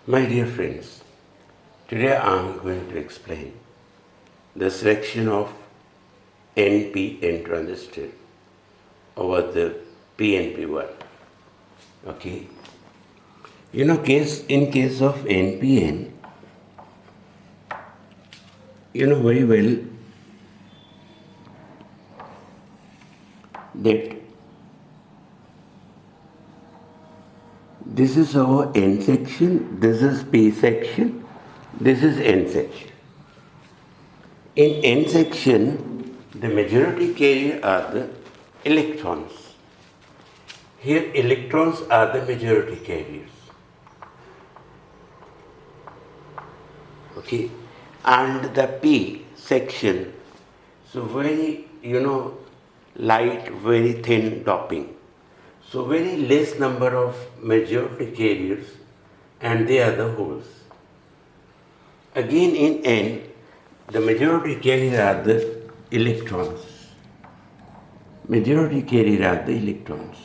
My dear friends, today I am going to explain the selection of NPN transistor over the PNP one. Okay. In case of NPN, you know very well that this is our N section, this is P section, this is N section. In N section, the majority carrier are the electrons. Here electrons are the majority carriers. Okay, and the P section, so very light, very thin doping. So very less number of majority carriers and they are the holes. Again in N, the majority carrier are the electrons. Majority carrier are the electrons.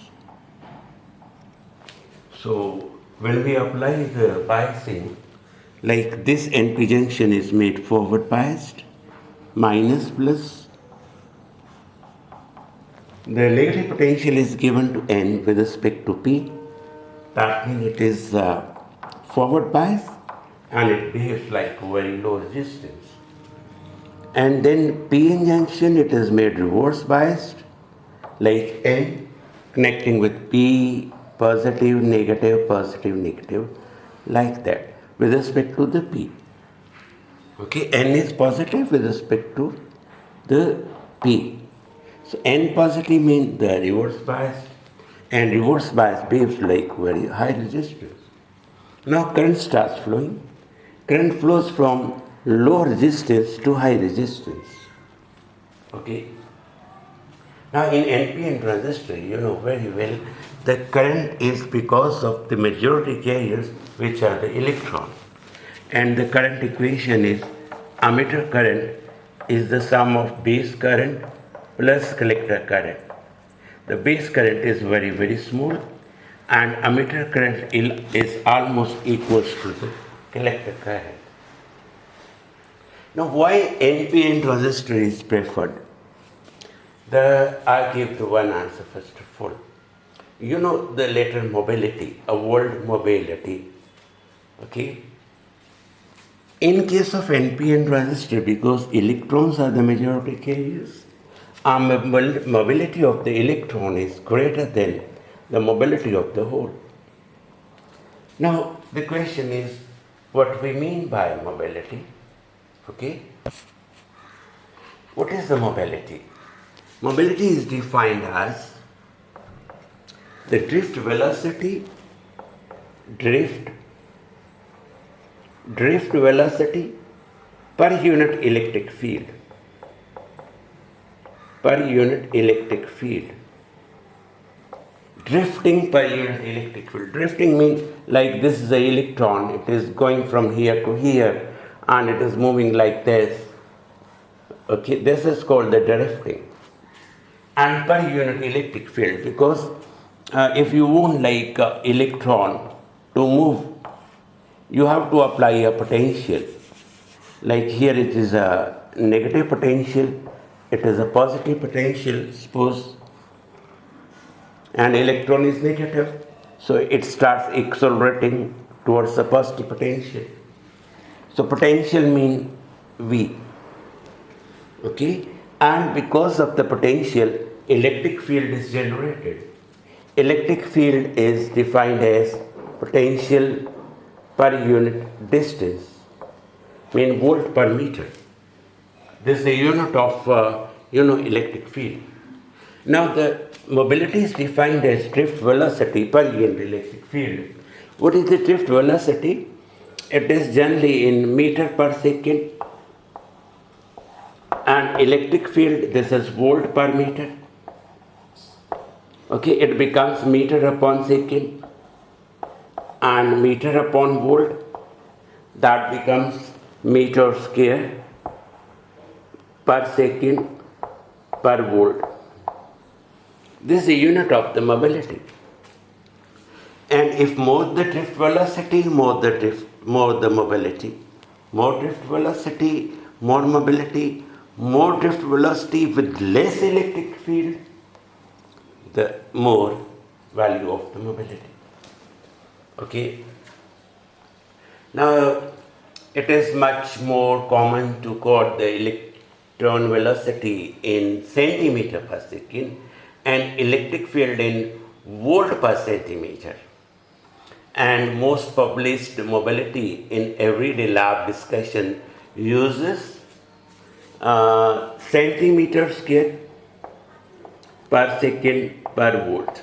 So when we apply the biasing, like this NP junction is made forward biased, minus plus. The negative potential is given to N with respect to P. That means it is forward bias and it behaves like very low resistance. And then PN junction, it is made reverse biased, like N connecting with P, positive, negative, like that, with respect to the P. Okay, N is positive with respect to the P. So N positive means the reverse bias, and reverse bias behaves like very high resistance. Now current starts flowing. Current flows from low resistance to high resistance. Okay. Now in NPN transistor, you know very well the current is because of the majority carriers, which are the electrons. And the current equation is ammeter current is the sum of base current plus collector current. The base current is very, very small and ammeter current is almost equal to the collector current. Now why NPN transistor is preferred? I give the one answer first of all. You know the later mobility, a world mobility. Okay? In case of NPN transistor, because electrons are the majority carriers, mobility of the electron is greater than the mobility of the hole. Now, the question is what we mean by mobility. Okay? What is the mobility? Mobility is defined as the drift velocity, drift velocity per unit electric field. Per unit electric field. Drifting per unit electric field. Drifting means like this is the electron, it is going from here to here and it is moving like this. Okay, this is called the drifting. And per unit electric field, because if you want like electron to move, you have to apply a potential. Like here it is a negative potential, it is a positive potential, suppose, and electron is negative, so it starts accelerating towards the positive potential. So potential means V. Okay, and because of the potential, electric field is generated. Electric field is defined as potential per unit distance, mean volt per meter. This is the unit of electric field. Now the mobility is defined as drift velocity per unit electric field. What is the drift velocity? It is generally in meter per second, and electric field, this is volt per meter. Okay, it becomes meter upon second and meter upon volt, that becomes meter square per second per volt. This is the unit of the mobility. And if more the drift velocity, more the drift more the mobility. More drift velocity, more mobility, more drift velocity with less electric field, the more value of the mobility. Okay. Now, it is much more common to quote the electron velocity in centimeter per second and electric field in volt per centimeter. And most published mobility in everyday lab discussion uses centimeter square per second per volt.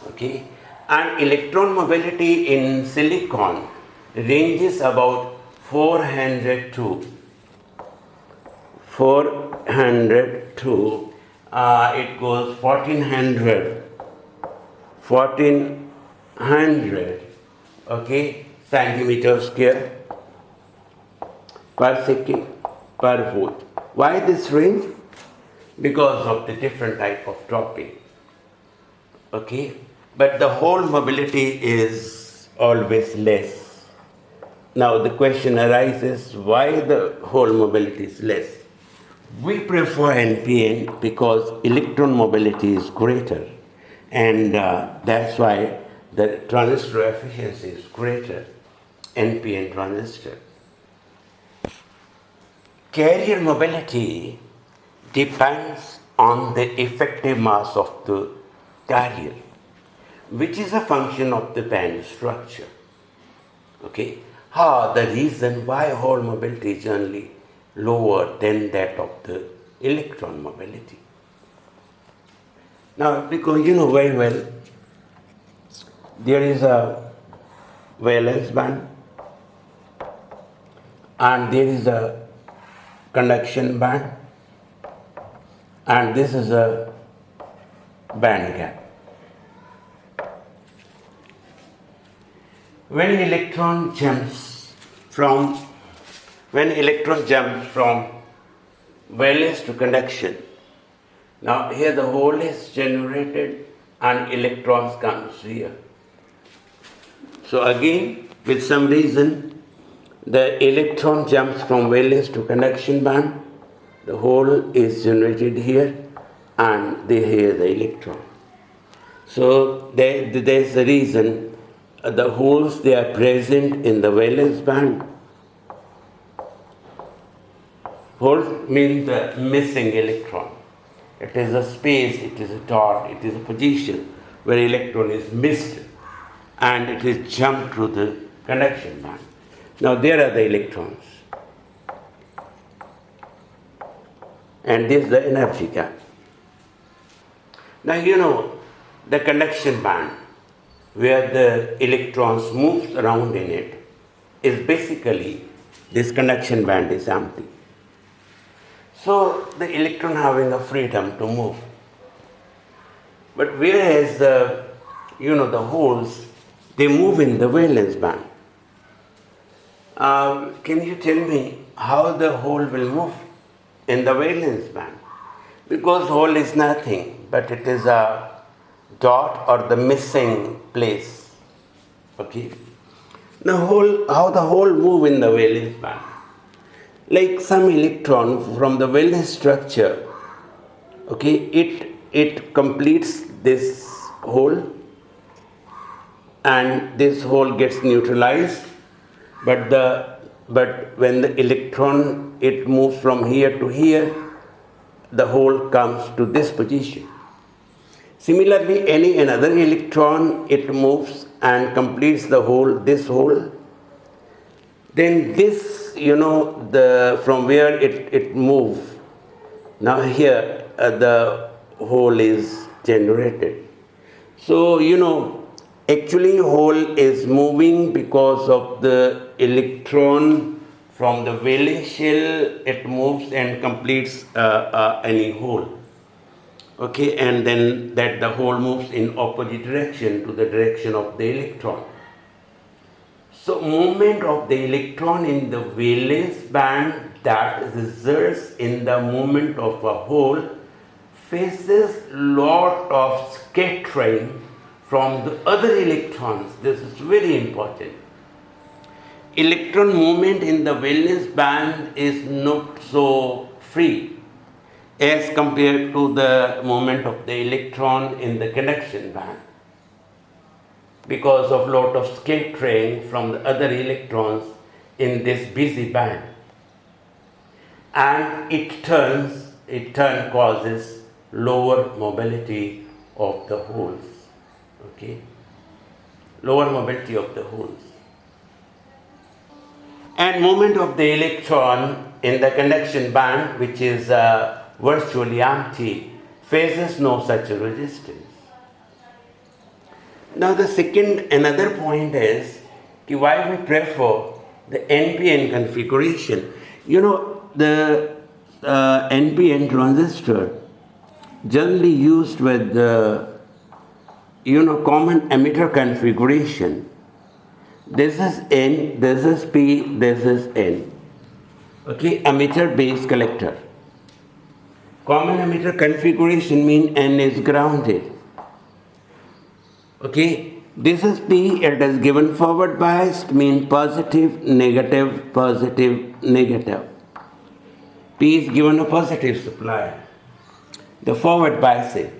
Okay, and electron mobility in silicon ranges about 400 to it goes 1400 okay, centimeter square per second per volt. Why this range? Because of the different type of dropping. Okay, but the whole mobility is always less. Now the question arises, why the whole mobility is less? We prefer NPN because electron mobility is greater, and that's why the transistor efficiency is greater, NPN transistor. Carrier mobility depends on the effective mass of the carrier, which is a function of the band structure. Okay, the reason why whole mobility is generally lower than that of the electron mobility. Now, because you know very well, there is a valence band and there is a conduction band, and this is a band gap. When electron jumps from valence to conduction, now here the hole is generated and electrons comes here. So again, with some reason, the electron jumps from valence to conduction band, the hole is generated here, and here the electron. So there's a reason the holes, they are present in the valence band. Hole means the missing electron. It is a space, it is a dot, it is a position where electron is missed and it is jumped to the conduction band. Now there are the electrons. And this is the energy gap. Now you know the conduction band where the electrons moves around in it is basically, this conduction band is empty. So the electron having a freedom to move. But whereas the holes, they move in the valence band. Can you tell me how the hole will move in the valence band? Because hole is nothing, but it is a dot or the missing place. Okay. Now how the hole move in the valence band? Like some electron from the valence structure, okay, it completes this hole and this hole gets neutralized, but when the electron, it moves from here to here, the hole comes to this position. Similarly, any another electron, it moves and completes the hole, this hole. Then this, from where it moves, now here the hole is generated. So, actually hole is moving because of the electron from the valence shell, it moves and completes any hole. Okay, and then that the hole moves in opposite direction to the direction of the electron. So movement of the electron in the valence band that results in the movement of a hole faces lot of scattering from the other electrons. This is very important. Electron movement in the valence band is not so free as compared to the movement of the electron in the conduction band, because of lot of scattering from the other electrons in this busy band, and it causes lower mobility of the holes. Okay, lower mobility of the holes. And movement of the electron in the conduction band, which is virtually empty, faces no such resistance. Now the another point is why we prefer the NPN configuration. You know, the NPN transistor generally used with the common emitter configuration. This is N, this is P, this is N. Okay, emitter base collector. Common emitter configuration means N is grounded. Okay, this is P, it is given forward biased, mean positive, negative, positive, negative. P is given a positive supply, the forward biasing.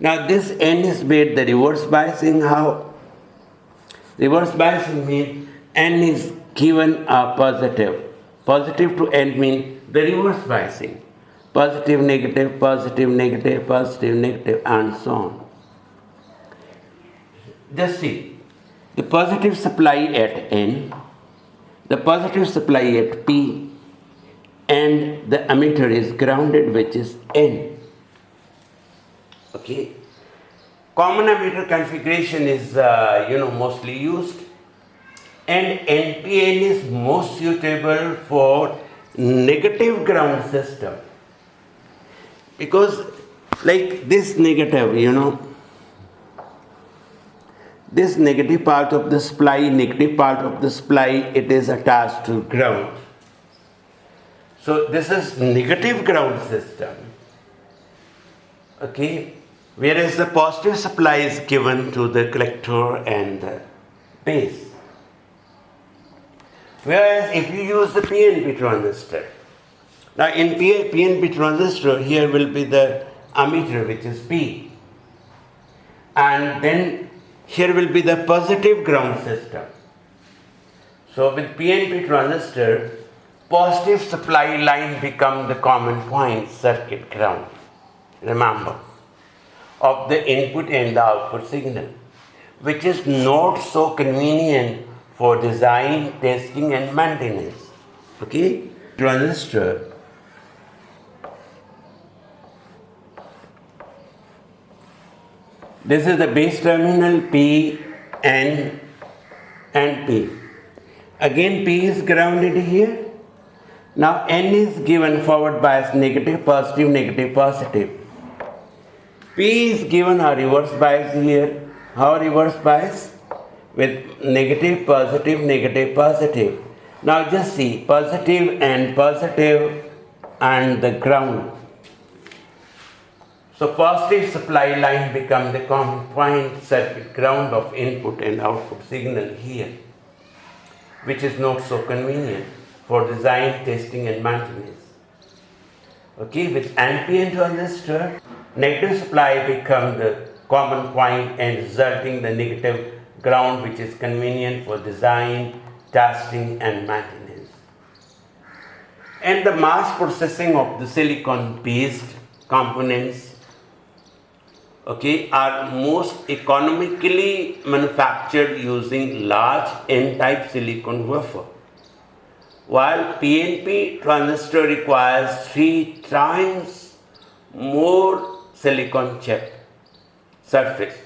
Now this N is made the reverse biasing. How? Reverse biasing means N is given a positive. Positive to N means the reverse biasing. Positive, negative, positive, negative, positive, negative, and so on. Just see, the positive supply at N, the positive supply at P, and the emitter is grounded, which is N. Okay. Common emitter configuration is mostly used, and NPN is most suitable for negative ground system, because like this negative, this negative part of the supply, it is attached to ground. So this is negative ground system. Okay. Whereas the positive supply is given to the collector and the base. Whereas if you use the PNP transistor, now in PNP transistor, here will be the emitter, which is P, and then here will be the positive ground system. So with PNP transistor, positive supply line become the common point circuit ground. Remember, of the input and the output signal, which is not so convenient for design, testing, and maintenance. Okay? Transistor. This is the base terminal P, N, and P. Again, P is grounded here. Now, N is given forward bias negative, positive, negative, positive. P is given a reverse bias here. How reverse bias? With negative, positive, negative, positive. Now just see, positive and the ground. So positive supply line become the common point circuit ground of input and output signal here, which is not so convenient for design, testing, and maintenance. Okay, with NPN transistor, negative supply become the common point and resulting the negative ground, which is convenient for design, testing, and maintenance. And the mass processing of the silicon-based components, okay, are most economically manufactured using large N-type silicon wafer, while PNP transistor requires 3 times more silicon chip surface.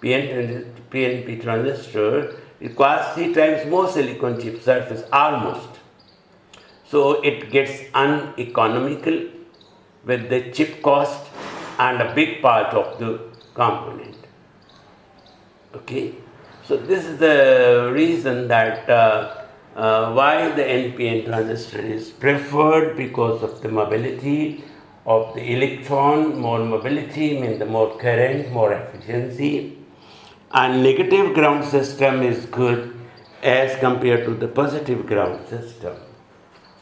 PNP transistor requires 3 times more silicon chip surface almost. So it gets uneconomical with the chip cost and a big part of the component. Okay, so this is the reason that why the NPN transistor is preferred, because of the mobility of the electron, more mobility, means the more current, more efficiency. And negative ground system is good as compared to the positive ground system.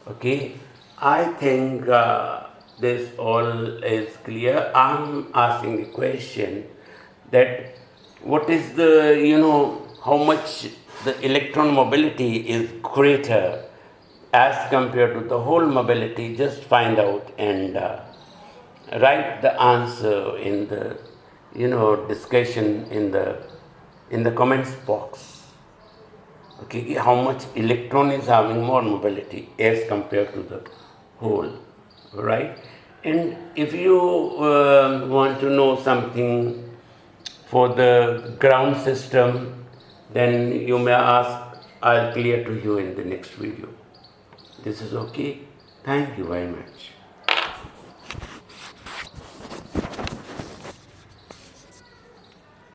Okay, I think this all is clear. I'm asking the question that what is the, how much the electron mobility is greater as compared to the whole mobility. Just find out and write the answer in the, discussion in the comments box. Okay, how much electron is having more mobility as compared to the whole, right? And if you want to know something for the ground system, then you may ask. I'll clear to you in the next video. This is okay. Thank you very much.